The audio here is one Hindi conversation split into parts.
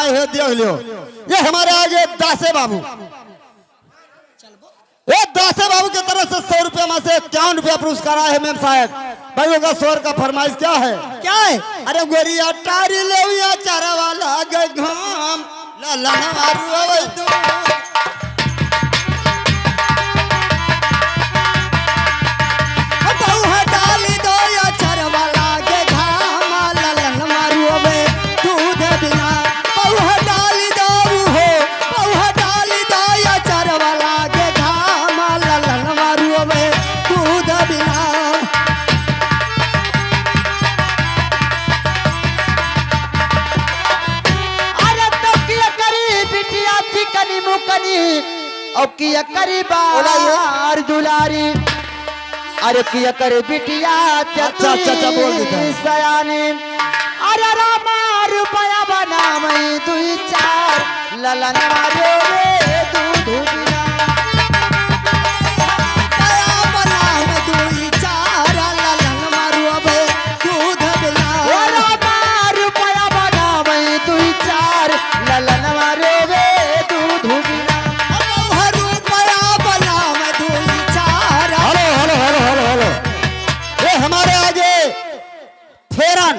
नहीं है देख लियो। ये हमारे आगे दासे बाबू, ये दासे बाबू की तरफ से 100 रुपया में से 51 रुपया पुरस्कार आया है मेम साहब। भाई होगा 100 का फरमाइश क्या है? क्या है? अरे गोरिया टारी ले चारा वाला गए घाम ला ला मारू तू किया करी बार दुलारी। अरे किया करे बिटिया अच्छा बोल देता सयानी। अरे रामा रुपया बना मैं 2-4 ललन मारो रे दूध बिना। बना मैं 2-4 ललन मारो रे दूध बिना। रामा रुपया बना मैं 2-4 ललन मारो रे दूध बिना। हमारे आगे फेरन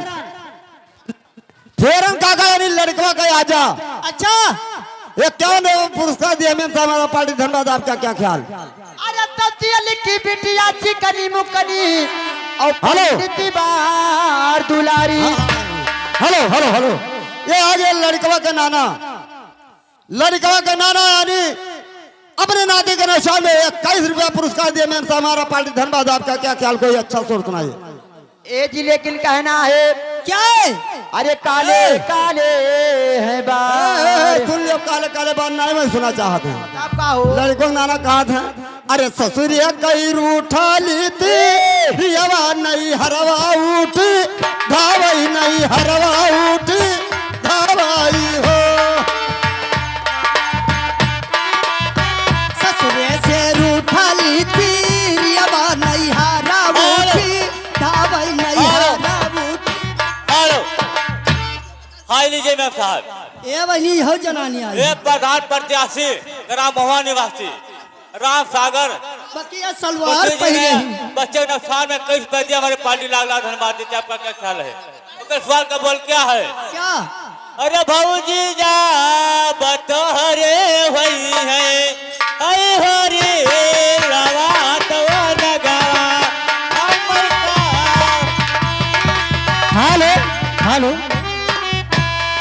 फेरन काका यानी लड़का का आजा। अच्छा ये क्या पुरस्कार दिया मेम साहब हमारा पार्टी धन्यवाद। आपका क्या ख्याल? अरे ततिया लिखी बिटिया चिकनी मुकनी और हेलो बार दुलारी। हेलो हेलो हेलो ये आगे लड़कवा का नाना, लड़कवा का नाना यानी अपने नाते के नशा में 21 रुपया पुरस्कार दिए मेम साहब हमारा पार्टी धन्यवाद। आपका क्या ख्याल? कोई अच्छा सुर सुनाइए। ए जी लेकिन कहना है क्या है? अरे काले काले है बाल। सुन लो काले काले बाल नहीं मैं सुना चाहते हैं। आपका हो लड़कों का नाना कहा था अरे ससुरिया कई रूठा लीती रियवा नहीं हरवा उठी धावई नहीं हरवा उठी धावाई हो। ससुरे से रूठा लीती रियवा नहीं हरा उठी धावई नहीं हरा उठी। हेलो हाय लीजिए मेम साहब। ए बनी हो जनानी आई। एक प्रधान प्रत्याशी ग्राम महुआ निवासी राम सागर बकिया सलवार पहने बच्चे नुकसान में 21 पैसे हमारे पार्टी लाख धन्यवाद देते। आपका क्या ख्याल है? तो सवाल का बोल क्या है? क्या? अरे भाऊजी जा बतहरे वही है हरे रवा तो नगावा। हेलो हेलो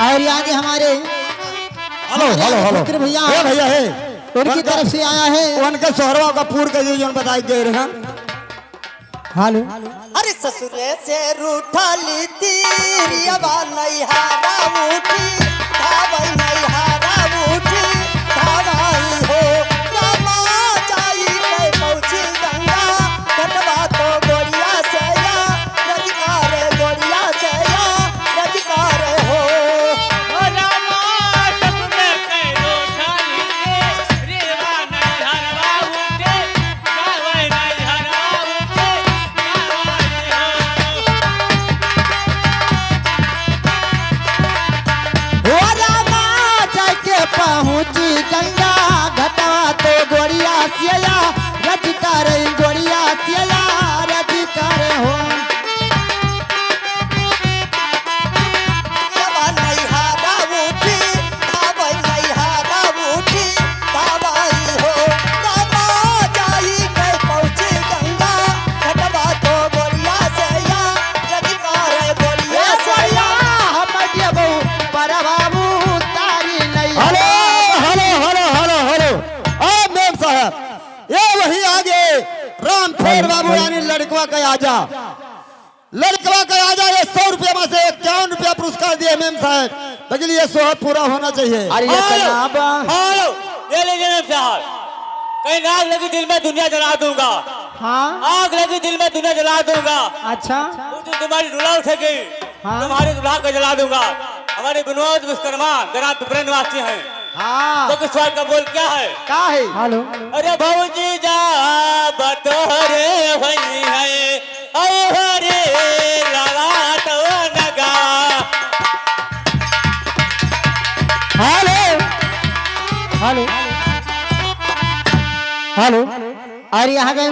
और आगे हमारे हेलो हेलो हेलो मित्र भैया ये भैया है उनकी तरफ से आया है। उनके सोहरवा का पूर के जो बताई गए रहे। हेलो अरे ससुरे से रूठा लीती रियवा नहीं हारा उठी धावई नहीं हारा उठी धावाई हो। रामा जाई ले पहुंची गंगा कटवा तो गोरिया से या रजकारे गोरिया से या रजकारे हो। पहुंची गंगा घटवा तो गोरिया सिया रजकार गोरिया सिया रजकार हो। रियवा नहीं हारा उठी धावई नहीं हारा उठी धावाई हो। रामा जाई ले पहुंची गंगा कटवा तो गोरिया से या रजकारे गोरिया से या। हम देबो पर बाबू तारी नहीं। Hello hello hello hello hello अब मेम साहब ये वही आगे राम फेर बाबू यानी लड़कवा का आजा, लड़कवा का आजा। ये 100 रुपया में से 51 रुपया पुरस्कार दिए मेम साहब। लेकिन ये सोहर पूरा होना चाहिए। अरे ये कनाबा हेलो ये लीजिए मेम साहब। कहीं आग लगी दिल में दुनिया जला दूंगा। हाँ आग लगी दिल में दुनिया जला दूंगा। अच्छा तो तुम्हारी दूल्हा उठेगी तुम्हारे दूल्हा को जला दूंगा। हमारे विनोद विश्वकर्मा ग्राम तुपरे निवासी हैं। हाँ तो सवाल का बोल क्या है? का है? हेलो अरे भाऊजी जा बतोरे वही है हरे लगा तो नगा। Hello hello hello. और यहाँ गए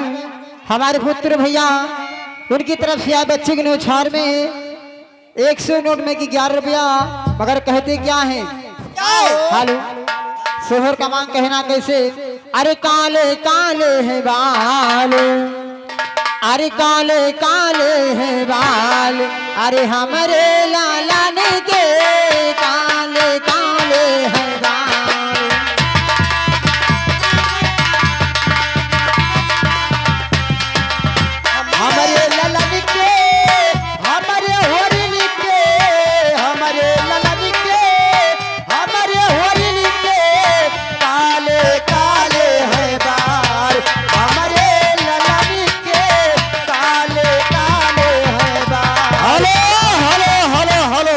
हमारे पुत्र भैया, उनकी तरफ से आए बच्चे के न्यौछार में 100 नोट में की 11 रुपया, मगर कहते क्या है? हेलो, सोहर का मांग कहना कैसे? अरे काले काले है बाल, अरे काले काले है बाल, अरे हमारे लाला ने के काले काले है बाल। हमारे ललन के, हमारे होरिल के, हमारे ललन के, हमारे होरिल के काले काले है बाल, हमारे ललन के काले काले है बाल। Hello hello hello hello.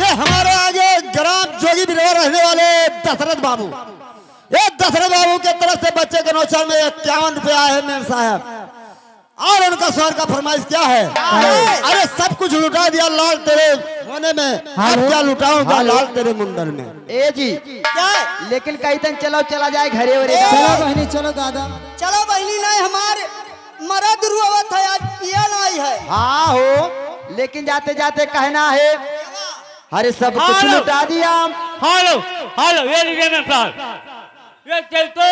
ये हमारे आगे ग्राम जोगी बिरवा रहने वाले दशरथ बाबू, ये दशरथ बाबू के तरफ से बच्चे के नौचार में 51 रुपया है मेम साहब। और उनका स्वर का फरमाइश क्या है? अरे सब कुछ लुटा दिया लाल तेरे होने में, अब क्या लुटाऊंगा लाल तेरे मुंडन में। ए जी क्या है? लेकिन कहीं तक चलो चला जाए घरे वरे। चलो बहनी चलो दादा। चलो बहनी नहीं हमारे मरद रुआवत है, आज पिया नहीं है। हाँ हो, लेकिन जाते जाते कहना है अरे सब कुछ हेलो। लुटा दिया। हेलो हेलो, ये लीजिए मेरे साथ, ये चलतो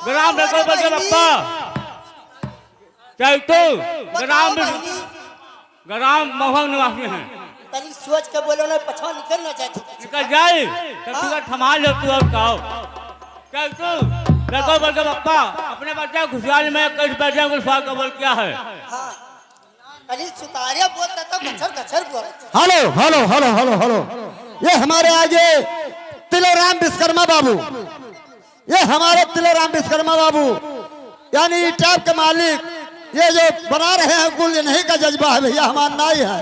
ग्राम रखो बच्चे बप्पा, चलतो ग्राम मोहन निवासी हैं। तनी सोच के बोलो ना, पछा निकल ना जाए। निकल जाए तब तू थमा लो तू और कहो। चलतो रखो बच्चे बप्पा, अपने बच्चे खुशहाल में कई बच्चे को स्वागत बोल क्या है? हाँ तनी सुतारिया बोलता तो गच्छर गच्छर बोल। Hello hello hello hello hello. ये हमारे आगे तिलोराम विश्वकर्मा बाबू, ये हमारे तिलोराम विश्वकर्मा बाबू यानी टैप के मालिक, ये जो बना रहे हैं कुल इन्हीं का जज्बा है भैया, हमारा नाई है।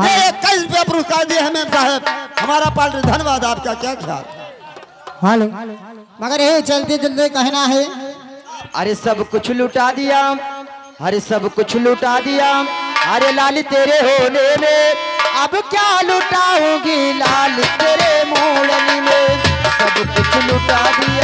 ये 21 रुपया पुरस्कार दिए हैं मेम साहब, हमारा पार्टी धन्यवाद। आपका क्या ख्याल? हेलो, मगर ये चलते चलते कहना है अरे सब कुछ लुटा दिया, अरे सब कुछ लुटा दिया, अरे लाली तेरे होने में अब क्या लुटाऊं